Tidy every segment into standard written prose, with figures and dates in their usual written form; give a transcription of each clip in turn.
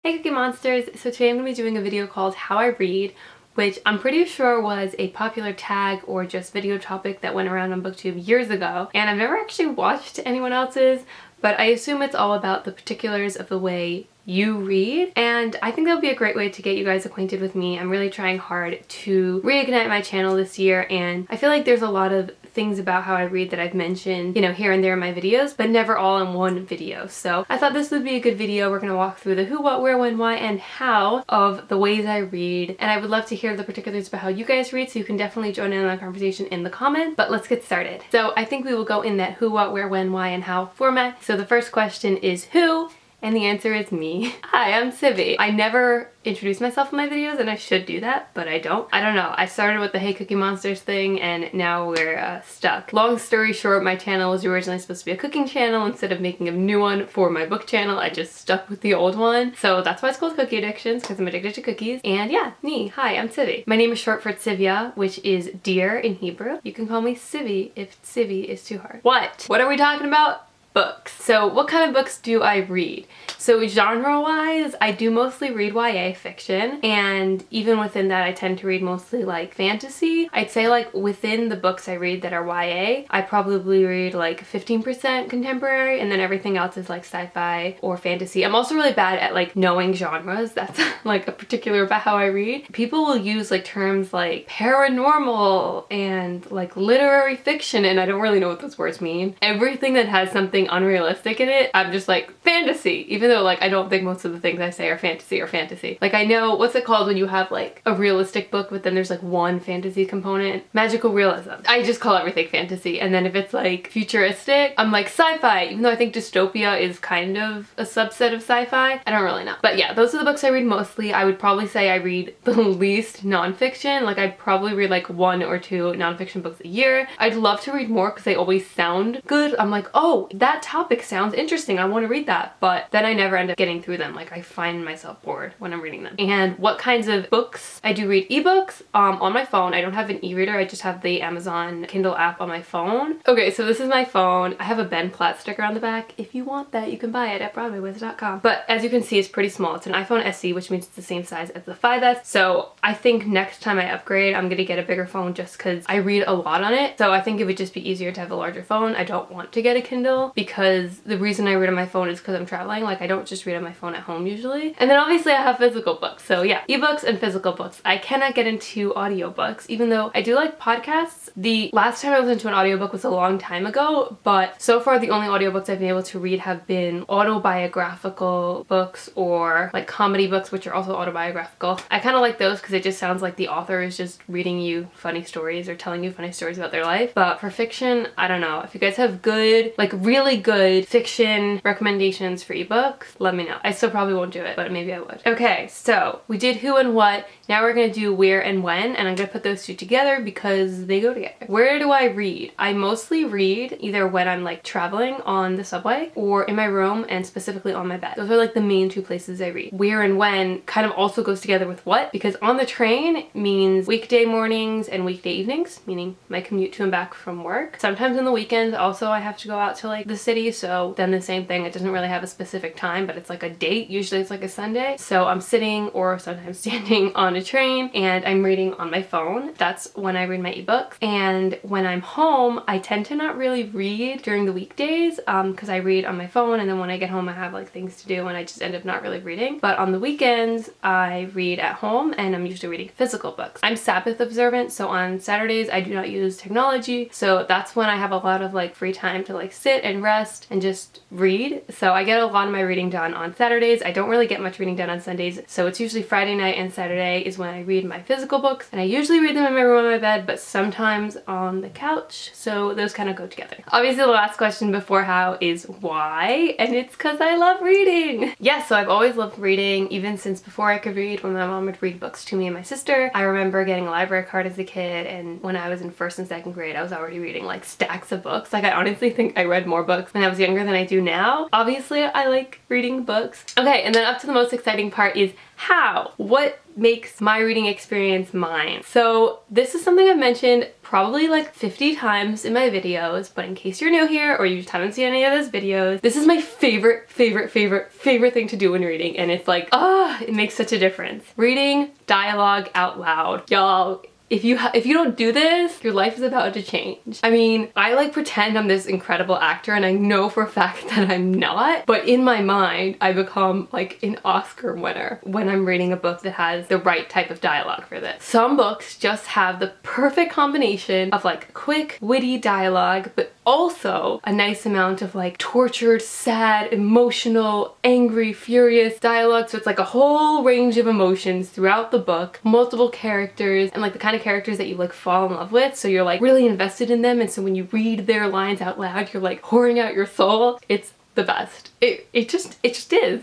Hey Cookie Monsters! So today I'm going to be doing a video called How I Read, which I'm pretty sure was a popular tag or just video topic that went around on BookTube years ago. And I've never actually watched anyone else's, but I assume it's all about the particulars of the way you read, and I think that would be a great way to get you guys acquainted with me. I'm really trying hard to reignite my channel this year, and I feel like there's a lot of things about how I read that I've mentioned, here and there in my videos, but never all in one video. So I thought this would be a good video. We're going to walk through the who, what, where, when, why, and how of the ways I read, and I would love to hear the particulars about how you guys read, so you can definitely join in on the conversation in the comments. But let's get started. So I think we will go in that who, what, where, when, why, and how format. So the first question is who? And the answer is me. Hi, I'm Civi. I never introduce myself in my videos, and I should do that, but I don't. I don't know. I started with the Hey Cookie Monsters thing, and now we're stuck. Long story short, my channel was originally supposed to be a cooking channel. Instead of making a new one for my book channel, I just stuck with the old one. So that's why it's called Cookie Addictions, because I'm addicted to cookies. And yeah, me. Hi, I'm Civi. My name is short for Tsivia, which is deer in Hebrew. You can call me Civi if Civi is too hard. What are we talking about? Books. So what kind of books do I read? So genre-wise, I do mostly read YA fiction, and even within that I tend to read mostly like fantasy. I'd say like within the books I read that are YA, I probably read like 15% contemporary, and then everything else is like sci-fi or fantasy. I'm also really bad at like knowing genres. That's like a particular about how I read. People will use like terms like paranormal and like literary fiction, and I don't really know what those words mean. Everything that has something unrealistic in it, I'm just like fantasy, even though like I don't think most of the things I say are fantasy. Like I know, what's it called when you have like a realistic book but then there's like one fantasy component? Magical realism. I just call everything fantasy, and then if it's like futuristic, I'm like sci-fi, even though I think dystopia is kind of a subset of sci-fi. I don't really know. But yeah, those are the books I read mostly. I would probably say I read the least nonfiction. Like I'd probably read like 1 or 2 nonfiction books a year. I'd love to read more because they always sound good. I'm like, oh, that topic sounds interesting, I want to read that, but then I never end up getting through them. Like I find myself bored when I'm reading them. And what kinds of books? I do read ebooks on my phone. I don't have an e-reader, I just have the Amazon Kindle app on my phone. Okay, so this is my phone. I have a Ben Platt sticker on the back. If you want that, you can buy it at BroadwayWiz.com. But as you can see, it's pretty small. It's an iPhone SE, which means it's the same size as the 5S. So I think next time I upgrade, I'm gonna get a bigger phone just because I read a lot on it. So I think it would just be easier to have a larger phone. I don't want to get a Kindle because the reason I read on my phone is because I'm traveling. Like I don't just read on my phone at home usually. And then obviously I have physical books. So yeah, ebooks and physical books. I cannot get into audiobooks, even though I do like podcasts. The last time I listened to an audiobook was a long time ago, but so far the only audiobooks I've been able to read have been autobiographical books or like comedy books, which are also autobiographical. I kind of like those because it just sounds like the author is just reading you funny stories or telling you funny stories about their life. But for fiction, I don't know. If you guys have good, like really good fiction recommendations for ebooks, let me know. I still probably won't do it, but maybe I would. Okay, so we did who and what. Now we're gonna do where and when, and I'm gonna put those two together because they go together. Where do I read? I mostly read either when I'm like traveling on the subway or in my room, and specifically on my bed. Those are like the main 2 places I read. Where and when kind of also goes together with what, because on the train means weekday mornings and weekday evenings, meaning my commute to and back from work. Sometimes on the weekends also I have to go out to like the city, so then the same thing. It doesn't really have a specific time, but it's like a date. Usually it's like a Sunday. So I'm sitting or sometimes standing on a train and I'm reading on my phone. That's when I read my ebooks. And when I'm home, I tend to not really read during the weekdays because I read on my phone, and then when I get home I have like things to do and I just end up not really reading. But on the weekends I read at home, and I'm usually reading physical books. I'm Sabbath observant, so on Saturdays I do not use technology, so that's when I have a lot of like free time to like sit and rest and just read. So I get a lot of my reading done on Saturdays. I don't really get much reading done on Sundays, so it's usually Friday night and Saturday is when I read my physical books, and I usually read them in my room on my bed, but sometimes on the couch, so those kind of go together. Obviously the last question before how is why, and it's because I love reading. Yeah, so I've always loved reading, even since before I could read, when my mom would read books to me and my sister. I remember getting a library card as a kid, and when I was in 1st and 2nd grade I was already reading like stacks of books. Like I honestly think I read more books books when I was younger than I do now. Obviously, I like reading books. Okay, and then up to the most exciting part is how? What makes my reading experience mine? So this is something I've mentioned probably like 50 times in my videos, but in case you're new here or you just haven't seen any of those videos, this is my favorite thing to do when reading, and it's like, it makes such a difference. Reading dialogue out loud. Y'all, if you don't do this, your life is about to change. I mean, I like pretend I'm this incredible actor and I know for a fact that I'm not, but in my mind, I become like an Oscar winner when I'm reading a book that has the right type of dialogue for this. Some books just have the perfect combination of like quick, witty dialogue, but also a nice amount of like tortured, sad, emotional, angry, furious dialogue. So it's like a whole range of emotions throughout the book, multiple characters, and like the kind of characters that you like fall in love with, so you're like really invested in them, and so when you read their lines out loud, you're like pouring out your soul. It's the best. It just is.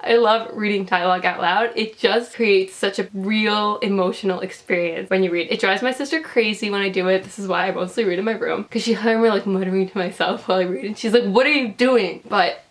I love reading dialogue out loud. It just creates such a real emotional experience when you read. It drives my sister crazy when I do it. This is why I mostly read in my room, because she heard me like muttering to myself while I read, and she's like, what are you doing? But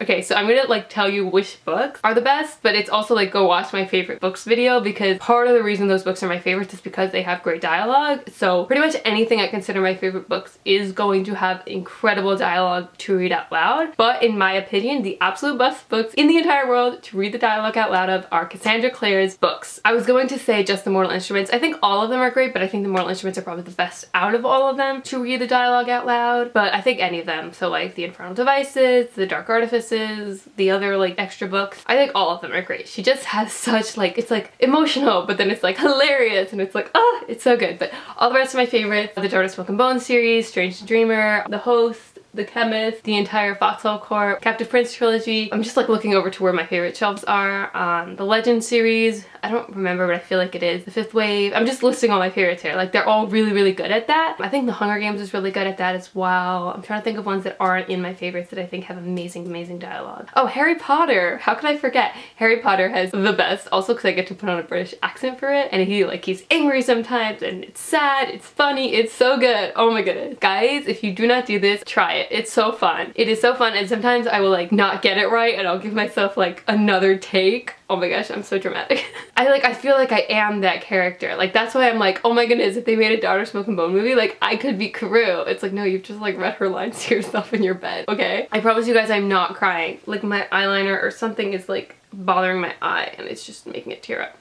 okay, so I'm gonna like tell you which books are the best, but it's also like go watch my favorite books video, because part of the reason those books are my favorites is because they have great dialogue. So pretty much anything I consider my favorite books is going to have incredible dialogue to read out loud. But in my opinion, the absolute best books in the entire world to read the dialogue out loud of are Cassandra Clare's books. I was going to say just the Mortal Instruments. I think all of them are great, but I think the Mortal Instruments are probably the best out of all of them to read the dialogue out loud. But I think any of them, so like the Infernal Devices, the Dark Artifices, the other like extra books, I think all of them are great. She just has such like, it's like emotional, but then it's like hilarious, and it's like, it's so good. But all the rest of my favorites, the Dark Smoke and Bone series, Strange the Dreamer, The Host, The Chemist, the entire Foxhole Corp, Captive Prince trilogy. I'm just like looking over to where my favorite shelves are. The Legend series, I don't remember, but I feel like it is. The Fifth Wave. I'm just listing all my favorites here. Like they're all really good at that. I think The Hunger Games is really good at that as well. I'm trying to think of ones that aren't in my favorites that I think have amazing dialogue. Oh, Harry Potter. How could I forget? Harry Potter has the best, also because I get to put on a British accent for it, and he's angry sometimes, and it's sad, it's funny, it's so good. Oh my goodness. Guys, if you do not do this, try it. It's so fun. It is so fun, and sometimes I will like not get it right and I'll give myself like another take. Oh my gosh, I'm so dramatic. I feel like I am that character. Like that's why I'm like, oh my goodness, if they made a Daughter Smoke and Bone movie, like I could be Karoo. It's like, no, you've just like read her lines to yourself in your bed, okay? I promise you guys I'm not crying. Like my eyeliner or something is like bothering my eye and it's just making it tear up.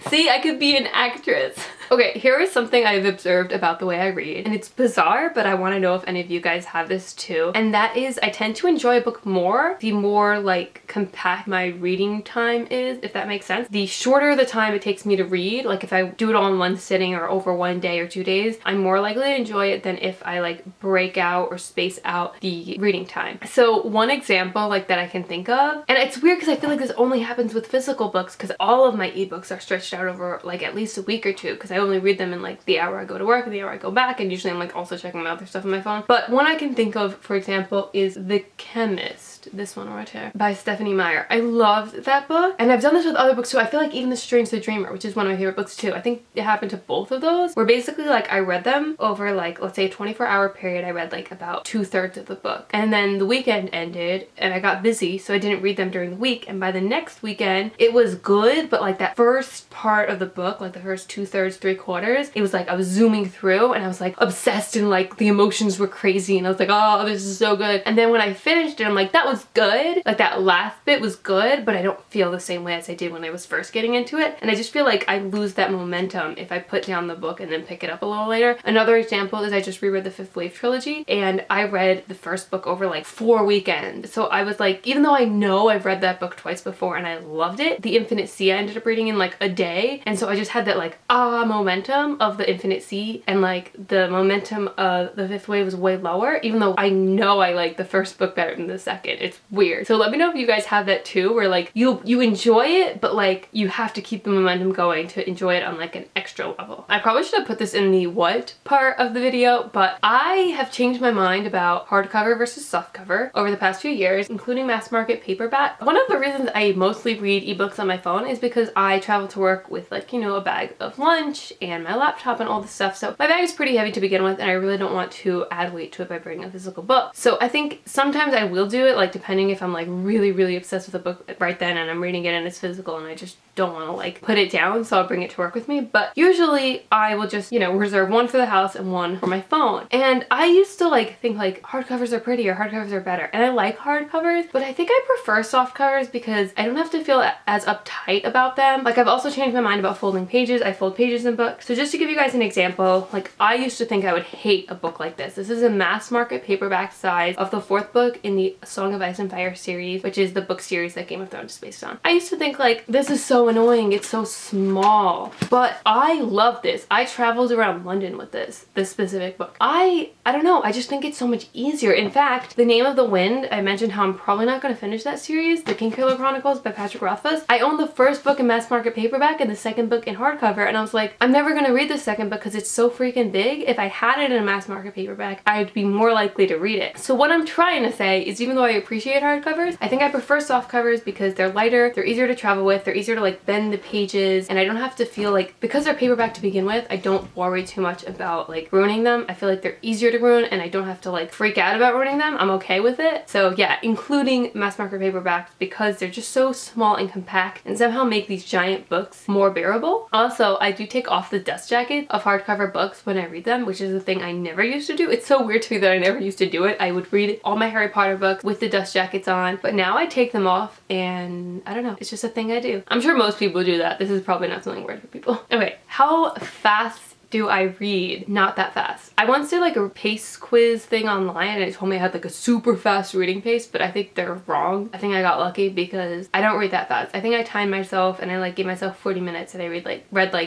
See, I could be an actress. Okay, here is something I've observed about the way I read, and it's bizarre, but I want to know if any of you guys have this too, and that is I tend to enjoy a book more the more like compact my reading time is, if that makes sense. The shorter the time it takes me to read, like if I do it all in one sitting or over 1 day or 2 days, I'm more likely to enjoy it than if I like break out or space out the reading time. So one example like that I can think of, and it's weird because I feel like this only happens with physical books because all of my ebooks are stretched out over like at least a week or two, because I only read them in like the hour I go to work and the hour I go back, and usually I'm like also checking my other stuff on my phone. But one I can think of, for example, is The Chemist, this one right here, by Stephanie Meyer. I loved that book, and I've done this with other books too. I feel like even The Strange the Dreamer, which is one of my favorite books too, I think it happened to both of those, where basically like I read them over like, let's say a 24-hour period. I read like about 2/3 of the book, and then the weekend ended and I got busy, so I didn't read them during the week, and by the next weekend it was good, but like that first part of the book, like the first 2/3, 3/4, it was like I was zooming through and I was like obsessed and like the emotions were crazy, and I was like, oh, this is so good. And then when I finished it, I'm like, that was good, like that last bit was good, but I don't feel the same way as I did when I was first getting into it, and I just feel like I lose that momentum if I put down the book and then pick it up a little later. Another example is I just reread the Fifth Wave trilogy, and I read the first book over like 4 weekends. So I was like, even though I know I've read that book twice before and I loved it, The Infinite Sea I ended up reading in like a day, and so I just had that like momentum of The Infinite Sea, and like the momentum of the Fifth Wave was way lower, even though I know I like the first book better than the second. it's weird. So let me know if you guys have that too, where like you enjoy it, but like you have to keep the momentum going to enjoy it on like an extra level. I probably should have put this in the what part of the video, but I have changed my mind about hardcover versus softcover over the past few years, including mass market paperback. One of the reasons I mostly read ebooks on my phone is because I travel to work with like, you know, a bag of lunch and my laptop and all this stuff. So my bag is pretty heavy to begin with, and I really don't want to add weight to it by bringing a physical book. So I think sometimes I will do it, like depending if I'm like really obsessed with a book right then and I'm reading it and it's physical and I just don't want to like put it down, so I'll bring it to work with me. But usually I will just, you know, reserve one for the house and one for my phone. And I used to like think like hardcovers are pretty or hardcovers are better, and I like hardcovers, but I think I prefer soft covers because I don't have to feel as uptight about them. Like I've also changed my mind about folding pages. I fold pages in books. So just to give you guys an example, like I used to think I would hate a book like this. This is a mass market paperback size of the 4th book in the Song of Ice and Fire series, which is the book series that Game of Thrones is based on. I used to think like, this is so annoying, it's so small, but I love this. I traveled around London with this specific book. I don't know, I just think it's so much easier. In fact, The Name of the Wind, I mentioned how I'm probably not going to finish that series, The Kingkiller Chronicles by Patrick Rothfuss. I own the 1st book in mass market paperback and the 2nd book in hardcover, and I was like, I'm never going to read the 2nd book because it's so freaking big. If I had it in a mass market paperback, I'd be more likely to read it. So what I'm trying to say is, even though I appreciate hardcovers, I think I prefer soft covers because they're lighter, they're easier to travel with, they're easier to like bend the pages, and I don't have to feel like, because they're paperback to begin with, I don't worry too much about like ruining them. I feel like they're easier to ruin and I don't have to like freak out about ruining them. I'm okay with it. So yeah, including mass market paperbacks because they're just so small and compact and somehow make these giant books more bearable. Also, I do take off the dust jacket of hardcover books when I read them, which is a thing I never used to do. It's so weird to me that I never used to do it. I would read all my Harry Potter books with the dust jackets on, but now I take them off and I don't know, it's just a thing I do. I'm sure most people do that. This is probably not something weird for people. Okay, how fast do I read? Not that fast. I once did like a pace quiz thing online and it told me I had like a super fast reading pace, but I think they're wrong. I think I got lucky because I don't read that fast. I think I timed myself and I like gave myself 40 minutes and I read like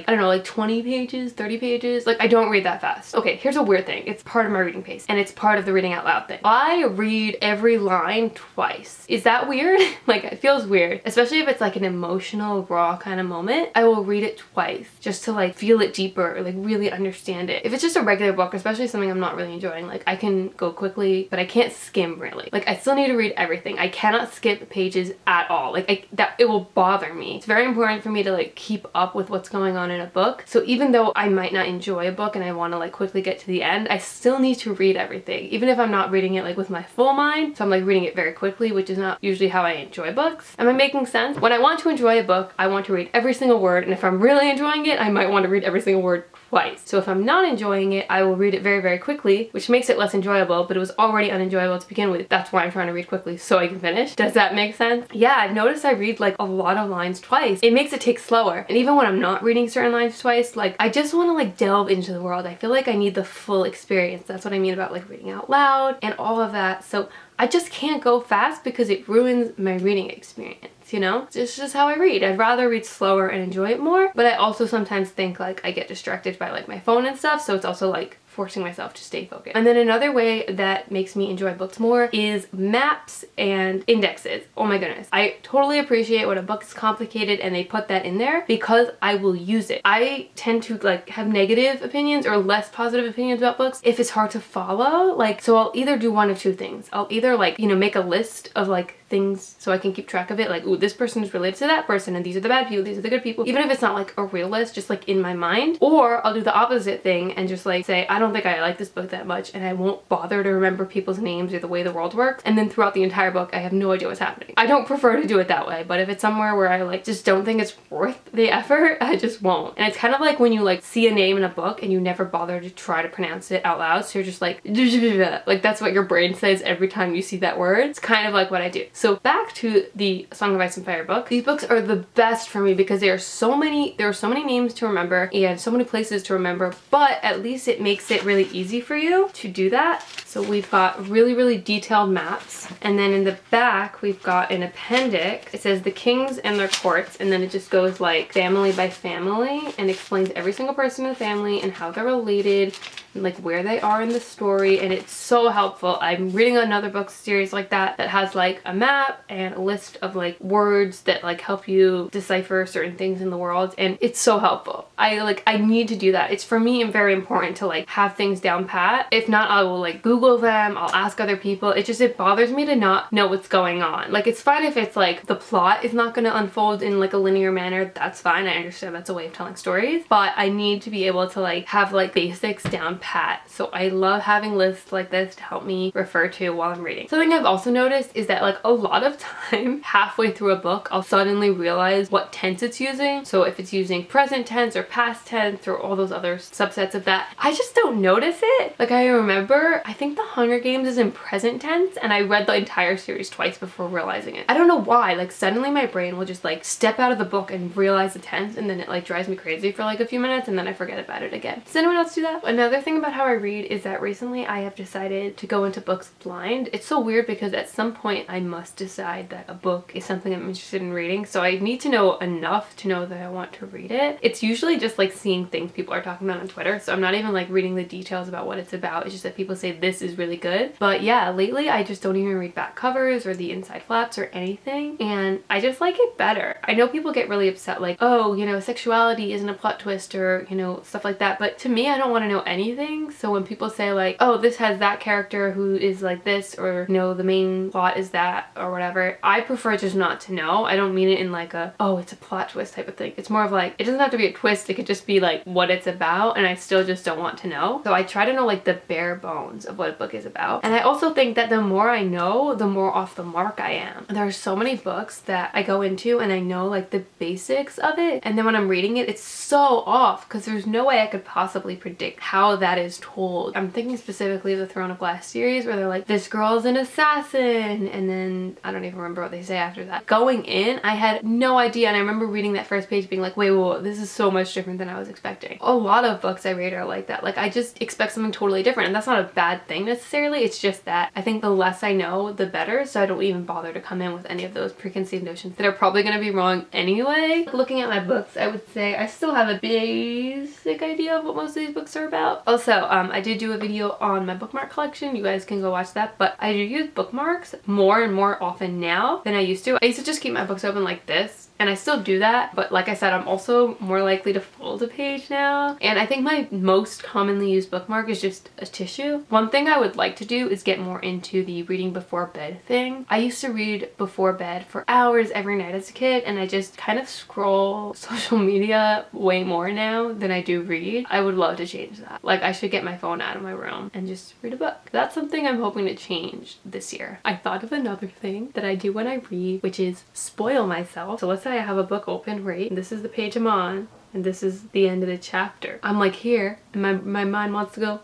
I don't know, like 20 pages, 30 pages. Like I don't read that fast. Okay, here's a weird thing. It's part of my reading pace and it's part of the reading out loud thing. I read every line twice. Is that weird? Like it feels weird, especially if it's like an emotional raw kind of moment. I will read it twice just to like feel it deeper or like really understand it. If it's just a regular book, especially something I'm not really enjoying, like I can go quickly, but I can't skim really. Like I still need to read everything. I cannot skip pages at all. Like it will bother me. It's very important for me to like keep up with what's going on in a book. So even though I might not enjoy a book and I want to like quickly get to the end, I still need to read everything, even if I'm not reading it like with my full mind. So I'm like reading it very quickly, which is not usually how I enjoy books. Am I making sense? When I want to enjoy a book, I want to read every single word, and if I'm really enjoying it, I might want to read every single word twice. So if I'm not enjoying it, I will read it very quickly, which makes it less enjoyable, but it was already unenjoyable to begin with. That's why I'm trying to read quickly so I can finish. Does that make sense? Yeah, I've noticed I read like a lot of lines twice. It makes it take slower. And even when I'm not reading certain lines twice, like I just want to like delve into the world. I feel like I need the full experience. That's what I mean about like reading out loud and all of that. So I just can't go fast because it ruins my reading experience, you know? It's just how I read. I'd rather read slower and enjoy it more, but I also sometimes think like I get distracted by like my phone and stuff, so it's also like forcing myself to stay focused. And then another way that makes me enjoy books more is maps and indexes. Oh my goodness. I totally appreciate when a book is complicated and they put that in there because I will use it. I tend to like have negative opinions or less positive opinions about books if it's hard to follow. Like, so I'll either do one of two things. I'll either like, you know, make a list of like things so I can keep track of it. Like, ooh, this person is related to that person and these are the bad people, these are the good people. Even if it's not like a real list, just like in my mind. Or I'll do the opposite thing and just like say, I don't think I like this book that much and I won't bother to remember people's names or the way the world works. And then throughout the entire book, I have no idea what's happening. I don't prefer to do it that way, but if it's somewhere where I like just don't think it's worth the effort, I just won't. And it's kind of like when you like see a name in a book and you never bother to try to pronounce it out loud. So you're just like that's what your brain says every time you see that word. It's kind of like what I do. So back to the Song of Ice and Fire book. These books are the best for me because there are so many names to remember and so many places to remember, but at least it makes it really easy for you to do that. So we've got really detailed maps, and then in the back we've got an appendix. It says the kings and their courts, and then it just goes like family by family and explains every single person in the family and how they're related like where they are in the story, and it's so helpful. I'm reading another book series like that has like a map and a list of like words that like help you decipher certain things in the world, and it's so helpful. I need to do that. It's for me very important to like have things down pat. If not, I will like Google them, I'll ask other people. It bothers me to not know what's going on. Like, it's fine if it's like the plot is not going to unfold in like a linear manner, that's fine. I understand that's a way of telling stories, but I need to be able to like have like basics down pat. So I love having lists like this to help me refer to while I'm reading. Something I've also noticed is that like a lot of time halfway through a book, I'll suddenly realize what tense it's using. So if it's using present tense or past tense or all those other subsets of that, I just don't notice it. Like, I remember, I think The Hunger Games is in present tense, and I read the entire series twice before realizing it. I don't know why, like suddenly my brain will just like step out of the book and realize the tense, and then it like drives me crazy for like a few minutes, and then I forget about it again. Does anyone else do that? Another thing about how I read is that recently I have decided to go into books blind. It's so weird because at some point I must decide that a book is something I'm interested in reading, so I need to know enough to know that I want to read it. It's usually just like seeing things people are talking about on Twitter, so I'm not even like reading the details about what it's about. It's just that people say this is really good. But yeah, lately I just don't even read back covers or the inside flaps or anything, and I just like it better. I know people get really upset like, oh, you know, sexuality isn't a plot twist or, you know, stuff like that, but to me, I don't want to know anything. So when people say like, oh, this has that character who is like this, or, you know, the main plot is that or whatever, I prefer just not to know. I don't mean it in like a, oh, it's a plot twist type of thing. It's more of like, it doesn't have to be a twist, it could just be like what it's about, and I still just don't want to know. So I try to know like the bare bones of what a book is about. And I also think that the more I know, the more off the mark I am. There are so many books that I go into and I know like the basics of it, and then when I'm reading it, it's so off because there's no way I could possibly predict how that is told. I'm thinking specifically of the Throne of Glass series where they're like, this girl's an assassin, and then I don't even remember what they say after that. Going in, I had no idea, and I remember reading that first page being like, wait, whoa, this is so much different than I was expecting. A lot of books I read are like that. Like, I just expect something totally different, and that's not a bad thing necessarily. It's just that I think the less I know, the better, so I don't even bother to come in with any of those preconceived notions that are probably going to be wrong anyway. Looking at my books, I would say I still have a basic idea of what most of these books are about. Also, I did do a video on my Bookmark collection. You guys can go watch that, but I do use bookmarks more and more often now than I used to. I used to just keep my books open like this, and I still do that, but like I said, I'm also more likely to fold a page now. And I think my most commonly used bookmark is just a tissue. One thing I would like to do is get more into the reading before bed thing. I used to read before bed for hours every night as a kid, and I just kind of scroll social media way more now than I do read. I would love to change that. Like, I should get my phone out of my room and just read a book. That's something I'm hoping to change this year. I thought of another thing that I do when I read, which is spoil myself. So let's say I have a book open, right? And this is the page I'm on, and this is the end of the chapter. I'm like here, and my mind wants to go,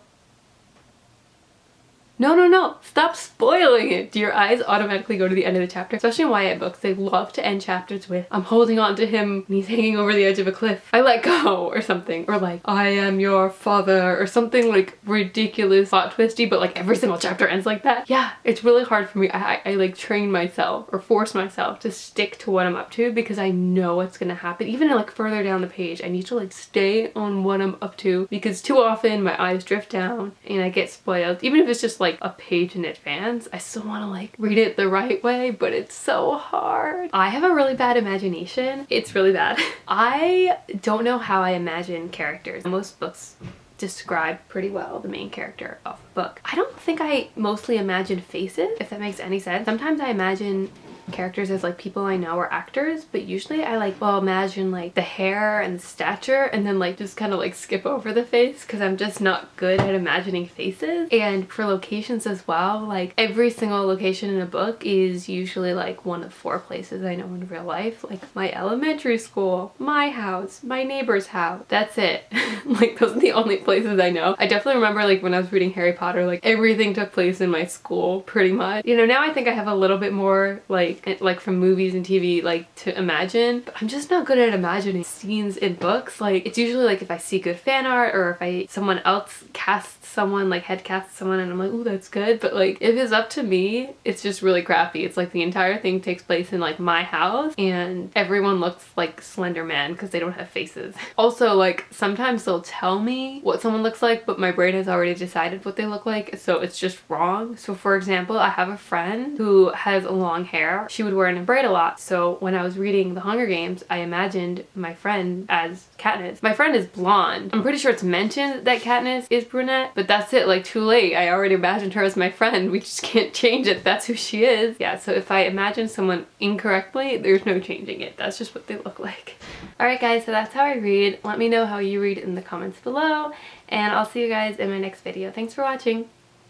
no, no, no, stop spoiling it. Do your eyes automatically go to the end of the chapter? Especially in YA books, they love to end chapters with, I'm holding on to him and he's hanging over the edge of a cliff. I let go, or something. Or like, I am your father, or something like ridiculous plot twisty, but like every single chapter ends like that. Yeah, it's really hard for me. I like train myself or force myself to stick to what I'm up to because I know what's gonna happen. Even like further down the page, I need to like stay on what I'm up to because too often my eyes drift down and I get spoiled. Even if it's just like a page in advance, I still want to like read it the right way, but it's so hard. I have a really bad imagination. It's really bad. I don't know how I imagine characters. Most books describe pretty well the main character of the book. I don't think I mostly imagine faces, if that makes any sense. Sometimes I imagine characters as like people I know or actors, but usually I like, well, imagine like the hair and the stature and then like just kind of like skip over the face because I'm just not good at imagining faces. And for locations as well, like every single location in a book is usually like one of 4 places I know in real life, like my elementary school, my house, my neighbor's house. That's it. Like those are the only places I know. I definitely remember like when I was reading Harry Potter, like everything took place in my school pretty much. You know, now I think I have a little bit more like think like from movies and TV like to imagine, but I'm just not good at imagining scenes in books. Like it's usually like if I see good fan art or if someone else casts someone, like head casts someone, and I'm like, oh, that's good. But like if it's up to me, it's just really crappy. It's like the entire thing takes place in like my house and everyone looks like Slender Man because they don't have faces. Also, like sometimes they'll tell me what someone looks like, but my brain has already decided what they look like, so it's just wrong. So for example, I have a friend who has long hair. She would wear it in a braid a lot. So when I was reading The Hunger Games, I imagined my friend as Katniss. My friend is blonde. I'm pretty sure it's mentioned that Katniss is brunette, but that's it, like too late. I already imagined her as my friend. We just can't change it. That's who she is. Yeah, so if I imagine someone incorrectly, there's no changing it. That's just what they look like. Alright guys, so that's how I read. Let me know how you read in the comments below, and I'll see you guys in my next video. Thanks for watching.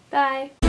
Bye!